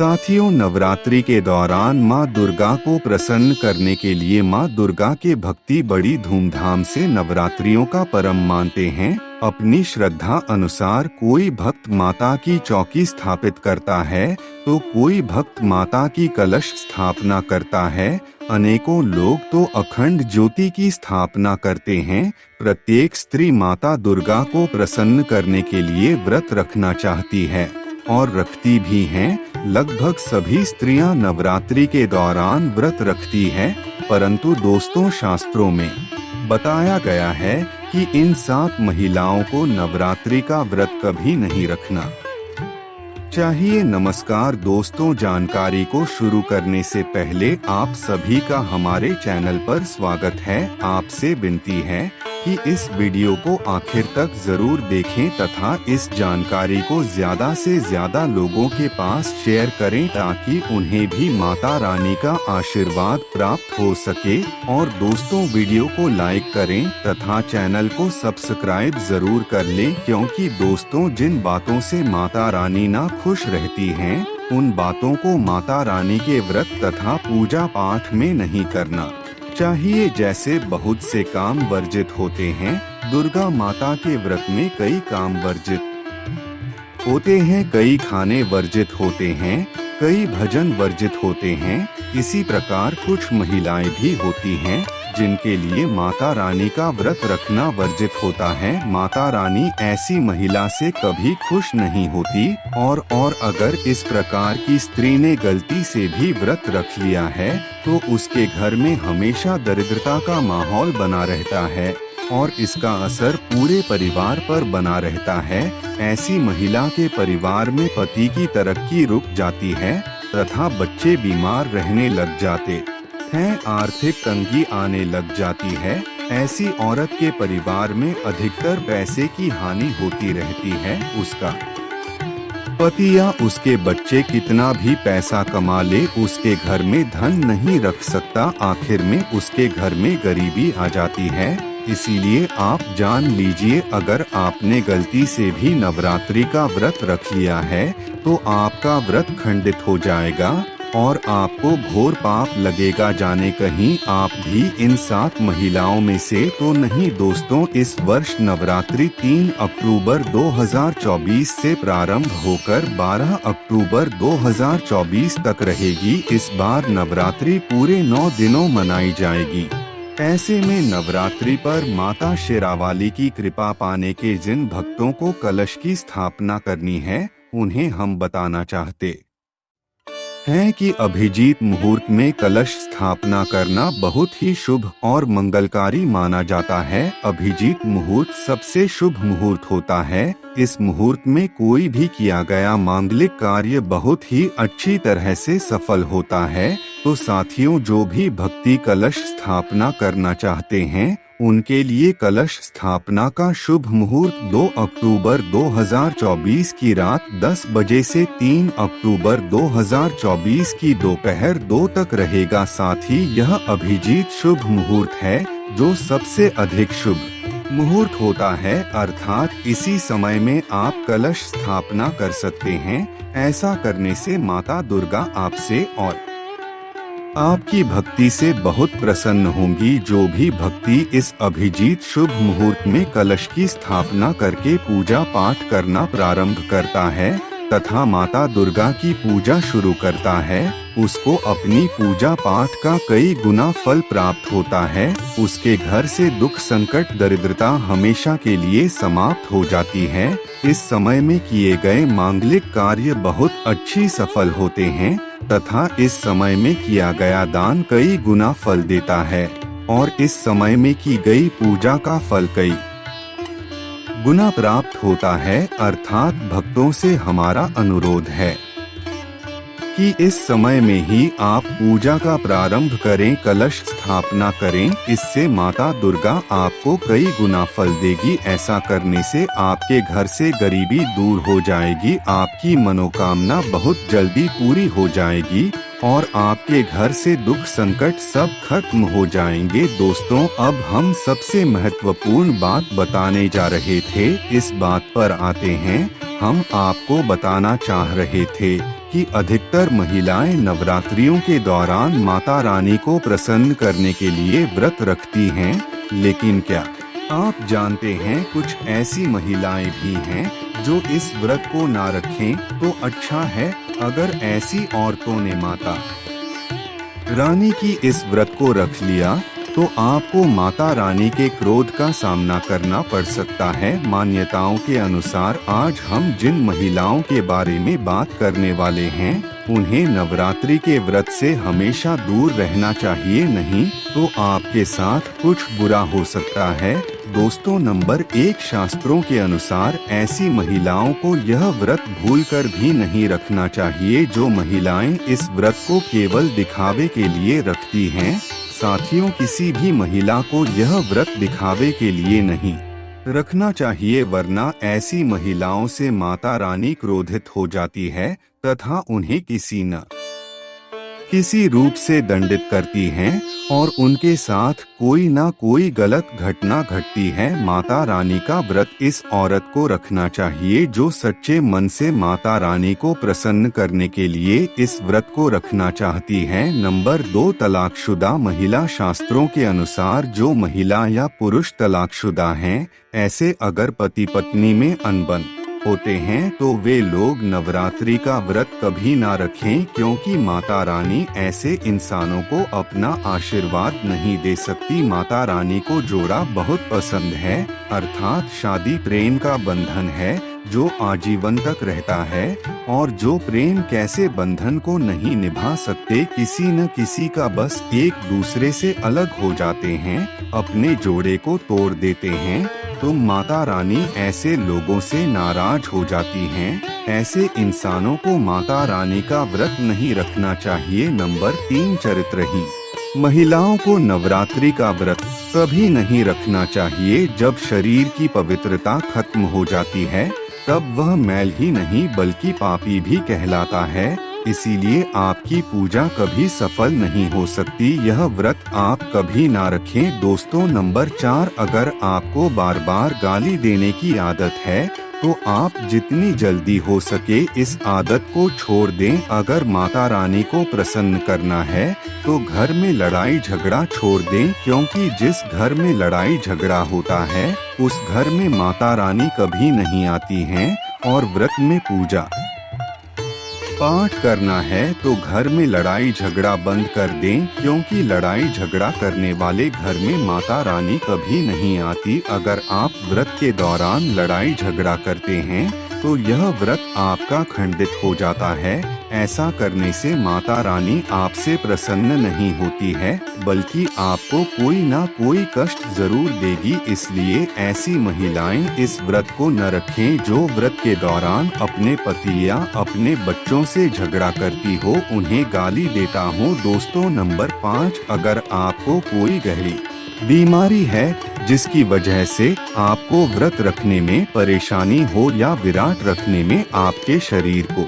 साथियों, नवरात्रि के दौरान माँ दुर्गा को प्रसन्न करने के लिए माँ दुर्गा के भक्ति बड़ी धूमधाम से नवरात्रियों का पर्व मानते हैं। अपनी श्रद्धा अनुसार कोई भक्त माता की चौकी स्थापित करता है तो कोई भक्त माता की कलश स्थापना करता है। अनेकों लोग तो अखंड ज्योति की स्थापना करते हैं। प्रत्येक स्त्री माता दुर्गा को प्रसन्न करने के लिए व्रत रखना चाहती है और रखती भी हैं। लगभग सभी स्त्रियां नवरात्रि के दौरान व्रत रखती हैं, परंतु दोस्तों, शास्त्रों में बताया गया है कि इन 7 महिलाओं को नवरात्रि का व्रत कभी नहीं रखना चाहिए। नमस्कार दोस्तों, जानकारी को शुरू करने से पहले आप सभी का हमारे चैनल पर स्वागत है। आपसे विनती है कि इस वीडियो को आखिर तक जरूर देखें तथा इस जानकारी को ज्यादा से ज्यादा लोगों के पास शेयर करें ताकि उन्हें भी माता रानी का आशीर्वाद प्राप्त हो सके। और दोस्तों, वीडियो को लाइक करें तथा चैनल को सब्सक्राइब जरूर कर लें, क्योंकि दोस्तों, जिन बातों से माता रानी ना खुश रहती हैं, उन बातों को माता रानी के व्रत तथा पूजा पाठ में नहीं करना चाहिए। जैसे बहुत से काम वर्जित होते हैं, दुर्गा माता के व्रत में कई काम वर्जित होते हैं, कई खाने वर्जित होते हैं, कई भजन वर्जित होते हैं। इसी प्रकार कुछ महिलाएं भी होती हैं जिनके लिए माता रानी का व्रत रखना वर्जित होता है। माता रानी ऐसी महिला से कभी खुश नहीं होती और अगर इस प्रकार की स्त्री ने गलती से भी व्रत रख लिया है तो उसके घर में हमेशा दरिद्रता का माहौल बना रहता है और इसका असर पूरे परिवार पर बना रहता है। ऐसी महिला के परिवार में पति की तरक्की रुक जाती है तथा बच्चे बीमार रहने लग जाते हैं, आर्थिक तंगी आने लग जाती है। ऐसी औरत के परिवार में अधिकतर पैसे की हानि होती रहती है। उसका पति या उसके बच्चे कितना भी पैसा कमा ले, उसके घर में धन नहीं रख सकता। आखिर में उसके घर में गरीबी आ जाती है। इसीलिए आप जान लीजिए, अगर आपने गलती से भी नवरात्रि का व्रत रख लिया है तो आपका व्रत खंडित हो जाएगा और आपको घोर पाप लगेगा। जाने कहीं आप भी इन 7 महिलाओं में से तो नहीं। दोस्तों, इस वर्ष नवरात्रि 3 अक्टूबर 2024 से प्रारंभ होकर 12 अक्टूबर 2024 तक रहेगी। इस बार नवरात्रि पूरे 9 दिनों मनाई जाएगी। ऐसे में नवरात्रि पर माता शेरावाली की कृपा पाने के जिन भक्तों को कलश की स्थापना करनी है, उन्हें हम बताना चाहते हैं कि अभिजीत मुहूर्त में कलश स्थापना करना बहुत ही शुभ और मंगलकारी माना जाता है। अभिजीत मुहूर्त सबसे शुभ मुहूर्त होता है। इस मुहूर्त में कोई भी किया गया मांगलिक कार्य बहुत ही अच्छी तरह से सफल होता है। तो साथियों, जो भी भक्ति कलश स्थापना करना चाहते हैं, उनके लिए कलश स्थापना का शुभ मुहूर्त 2 अक्टूबर 2024 की रात 10 बजे से 3 अक्टूबर 2024 की दोपहर 2 तक रहेगा। साथ ही यह अभिजीत शुभ मुहूर्त है जो सबसे अधिक शुभ मुहूर्त होता है, अर्थात इसी समय में आप कलश स्थापना कर सकते हैं। ऐसा करने से माता दुर्गा आपसे और आपकी भक्ति से बहुत प्रसन्न होंगी। जो भी भक्ति इस अभिजीत शुभ मुहूर्त में कलश की स्थापना करके पूजा पाठ करना प्रारंभ करता है तथा माता दुर्गा की पूजा शुरू करता है, उसको अपनी पूजा पाठ का कई गुना फल प्राप्त होता है। उसके घर से दुख संकट दरिद्रता हमेशा के लिए समाप्त हो जाती है। इस समय में किए गए मांगलिक कार्य बहुत अच्छी सफल होते हैं तथा इस समय में किया गया दान कई गुना फल देता है और इस समय में की गई पूजा का फल कई गुना प्राप्त होता है। अर्थात भक्तों से हमारा अनुरोध है कि इस समय में ही आप पूजा का प्रारंभ करें, कलश स्थापना करें। इससे माता दुर्गा आपको कई गुना फल देगी। ऐसा करने से आपके घर से गरीबी दूर हो जाएगी, आपकी मनोकामना बहुत जल्दी पूरी हो जाएगी और आपके घर से दुख संकट सब खत्म हो जाएंगे। दोस्तों, अब हम सबसे महत्वपूर्ण बात बताने जा रहे थे। इस बात पर आते हैं। हम आपको बताना चाह रहे थे कि अधिकतर महिलाएं नवरात्रियों के दौरान माता रानी को प्रसन्न करने के लिए व्रत रखती हैं, लेकिन क्या आप जानते हैं कुछ ऐसी महिलाएं भी हैं जो इस व्रत को ना रखें तो अच्छा है। अगर ऐसी औरतों ने माता रानी की इस व्रत को रख लिया तो आपको माता रानी के क्रोध का सामना करना पड़ सकता है। मान्यताओं के अनुसार आज हम जिन महिलाओं के बारे में बात करने वाले हैं उन्हें नवरात्रि के व्रत से हमेशा दूर रहना चाहिए, नहीं तो आपके साथ कुछ बुरा हो सकता है। दोस्तों, नंबर 1, शास्त्रों के अनुसार ऐसी महिलाओं को यह व्रत भूलकर भी नहीं रखना चाहिए जो महिलाएं इस व्रत को केवल दिखावे के लिए रखती हैं। साथियों, किसी भी महिला को यह व्रत दिखावे के लिए नहीं रखना चाहिए, वरना ऐसी महिलाओं से माता रानी क्रोधित हो जाती है तथा उन्हें किसी न किसी रूप से दंडित करती हैं और उनके साथ कोई ना कोई गलत घटना घटती है। माता रानी का व्रत इस औरत को रखना चाहिए जो सच्चे मन से माता रानी को प्रसन्न करने के लिए इस व्रत को रखना चाहती है। नंबर 2, तलाकशुदा महिला। शास्त्रों के अनुसार जो महिला या पुरुष तलाकशुदा हैं, ऐसे अगर पति पत्नी में अनबन होते हैं तो वे लोग नवरात्रि का व्रत कभी ना रखें, क्योंकि माता रानी ऐसे इंसानों को अपना आशीर्वाद नहीं दे सकती। माता रानी को जोड़ा बहुत पसंद है, अर्थात शादी प्रेम का बंधन है जो आजीवन तक रहता है, और जो प्रेम कैसे बंधन को नहीं निभा सकते, किसी न किसी का बस एक दूसरे से अलग हो जाते हैं, अपने जोड़े को तोड़ देते हैं, तो माता रानी ऐसे लोगों से नाराज हो जाती हैं। ऐसे इंसानों को माता रानी का व्रत नहीं रखना चाहिए। नंबर 3, चरित्रहीन महिलाओं को नवरात्रि का व्रत कभी नहीं रखना चाहिए। जब शरीर की पवित्रता खत्म हो जाती है तब वह मैल ही नहीं बल्कि पापी भी कहलाता है, इसीलिए आपकी पूजा कभी सफल नहीं हो सकती। यह व्रत आप कभी ना रखें। दोस्तों, नंबर 4, अगर आपको बार बार गाली देने की आदत है तो आप जितनी जल्दी हो सके इस आदत को छोड़ दें। अगर माता रानी को प्रसन्न करना है तो घर में लड़ाई झगड़ा छोड़ दें, क्योंकि जिस घर में लड़ाई झगड़ा होता है उस घर में माता रानी कभी नहीं आती हैं। और व्रत में पूजा पाठ करना है तो घर में लड़ाई झगड़ा बंद कर दें, क्योंकि लड़ाई झगड़ा करने वाले घर में माता रानी कभी नहीं आती। अगर आप व्रत के दौरान लड़ाई झगड़ा करते हैं तो यह व्रत आपका खंडित हो जाता है। ऐसा करने से माता रानी आपसे प्रसन्न नहीं होती है, बल्कि आपको कोई ना कोई कष्ट जरूर देगी। इसलिए ऐसी महिलाएं इस व्रत को न रखें जो व्रत के दौरान अपने पति या अपने बच्चों से झगड़ा करती हो, उन्हें गाली देता हो। दोस्तों, नंबर 5, अगर आपको कोई गहरी बीमारी है जिसकी वजह से आपको व्रत रखने में परेशानी हो या विराट रखने में आपके शरीर को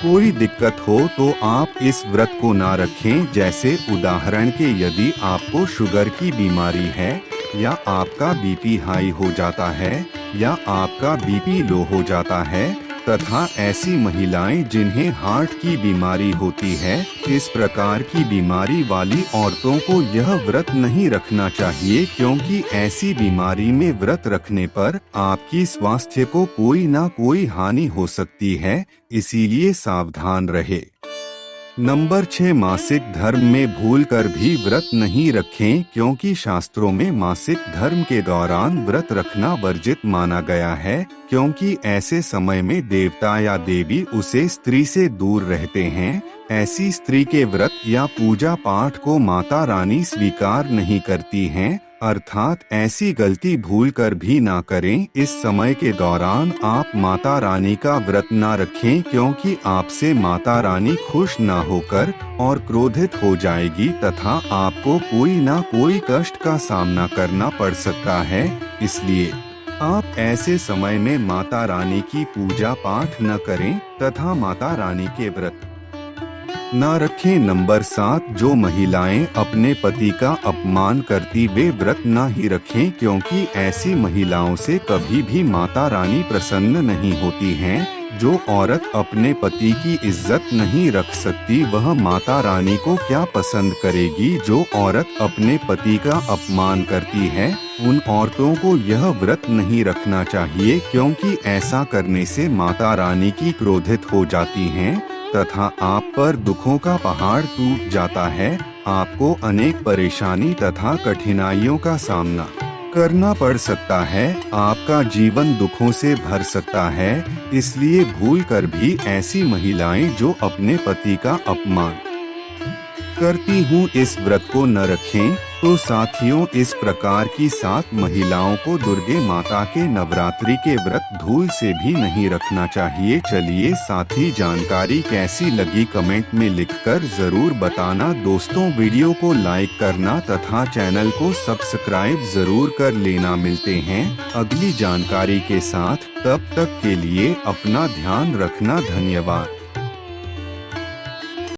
कोई दिक्कत हो तो आप इस व्रत को ना रखें। जैसे उदाहरण के यदि आपको शुगर की बीमारी है, या आपका बीपी हाई हो जाता है, या आपका बीपी लो हो जाता है, तथा ऐसी महिलाएं जिन्हें हार्ट की बीमारी होती है, इस प्रकार की बीमारी वाली औरतों को यह व्रत नहीं रखना चाहिए, क्योंकि ऐसी बीमारी में व्रत रखने पर आपकी स्वास्थ्य को कोई ना कोई हानि हो सकती है, इसीलिए सावधान रहे। नंबर 6, मासिक धर्म में भूलकर भी व्रत नहीं रखें, क्योंकि शास्त्रों में मासिक धर्म के दौरान व्रत रखना वर्जित माना गया है, क्योंकि ऐसे समय में देवता या देवी उसे स्त्री से दूर रहते हैं। ऐसी स्त्री के व्रत या पूजा पाठ को माता रानी स्वीकार नहीं करती हैं, अर्थात ऐसी गलती भूलकर भी ना करें। इस समय के दौरान आप माता रानी का व्रत ना रखें, क्योंकि आपसे माता रानी खुश ना होकर और क्रोधित हो जाएगी तथा आपको कोई ना कोई कष्ट का सामना करना पड़ सकता है। इसलिए आप ऐसे समय में माता रानी की पूजा पाठ न करें तथा माता रानी के व्रत न रखें। नंबर 7, जो महिलाएं अपने पति का अपमान करती वे व्रत न ही रखें, क्योंकि ऐसी महिलाओं से कभी भी माता रानी प्रसन्न नहीं होती हैं। जो औरत अपने पति की इज्जत नहीं रख सकती वह माता रानी को क्या पसंद करेगी। जो औरत अपने पति का अपमान करती है उन औरतों को यह व्रत नहीं रखना चाहिए, क्योंकि ऐसा करने से माता रानी की क्रोधित हो जाती हैं तथा आप पर दुखों का पहाड़ टूट जाता है। आपको अनेक परेशानी तथा कठिनाइयों का सामना करना पड़ सकता है। आपका जीवन दुखों से भर सकता है। इसलिए भूल कर भी ऐसी महिलाएं जो अपने पति का अपमान करती हूँ इस व्रत को न रखें। तो साथियों, इस प्रकार की 7 महिलाओं को दुर्गे माता के नवरात्रि के व्रत धूल से भी नहीं रखना चाहिए। चलिए साथी, जानकारी कैसी लगी कमेंट में लिखकर जरूर बताना। दोस्तों, वीडियो को लाइक करना तथा चैनल को सब्सक्राइब जरूर कर लेना। मिलते हैं अगली जानकारी के साथ, तब तक के लिए अपना ध्यान रखना। धन्यवाद।